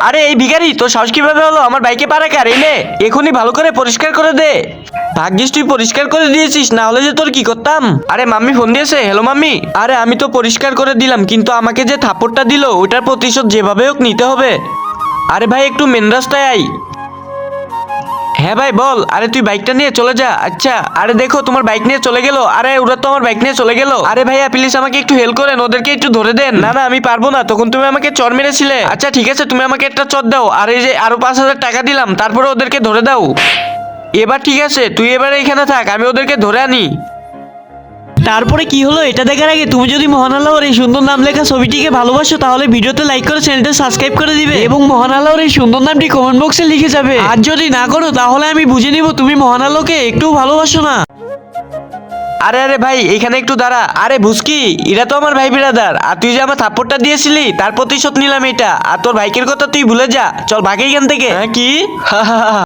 আরে এই ভিখারি, তোর সাহস কিভাবে হলো আমার বাইকে পারা কার? এনে এখনই ভালো করে পরিষ্কার করে দে। ভাগ্যিস তুই পরিষ্কার করে দিয়েছিস, না হলে যে তোর কি করতাম। আরে মাম্মি ফোন দিয়েছে। Hello mummy. আরে আমি তো পরিষ্কার করে দিলাম, কিন্তু আমাকে যে থাপ্পড়টা দিল ওটার প্রতিশোধ যেভাবে হোক নিতে হবে। আরে ভাই একটু মেন রাস্তায় আয়। হ্যাঁ ভাই বল। আরে তুই বাইকটা নিয়ে চলে যা। আচ্ছা। আরে দেখো তোমার বাইক নিয়ে চলে গেল। আরে ওরা তো আমার বাইক নিয়ে চলে গেল। আরে ভাইয়া প্লিজ আমাকে একটু হেল্প করেন, ওদেরকে একটু ধরে দেন। না না আমি পারবো না, তখন তুমি আমাকে চর মেরেছিলে। আচ্ছা ঠিক আছে, তুমি আমাকে একটা চর দাও, আর এই যে আরো 5,000 টাকা দিলাম, তারপরে ওদেরকে ধরে দাও। এবার ঠিক আছে, তুই এবারে এখানে থাক, আমি ওদেরকে ধরে আনি। তারপরে কি হলো এটা দেখার আগে তুমি যদি মহান আল্লাহর এই সুন্দর নাম লেখা ছবিটিকে ভালোবাসো, তাহলে ভিডিওতে লাইক করে চ্যানেলটা সাবস্ক্রাইব করে দিবে এবং মহান আল্লাহর এই সুন্দর নামটি কমেন্ট বক্সে লিখে যাবে। আর যদি না করো তাহলে আমি বুঝে নিব তুমি মহান আল্লাহকে একটু ভালোবাসো না। আরে আরে ভাই এখানে একটু দাঁড়া। আরে ভুসকি, এরা তো আমার ভাই বিরাদার, আর তুই যে আমার থাপ্পড়টা দিয়েছিলি তার প্রতিশোধ নিলাম এটা। আর তোর বাইকের কথা তুই ভুলে যা, চল ভাগ এখান থেকে। হ্যাঁ কি?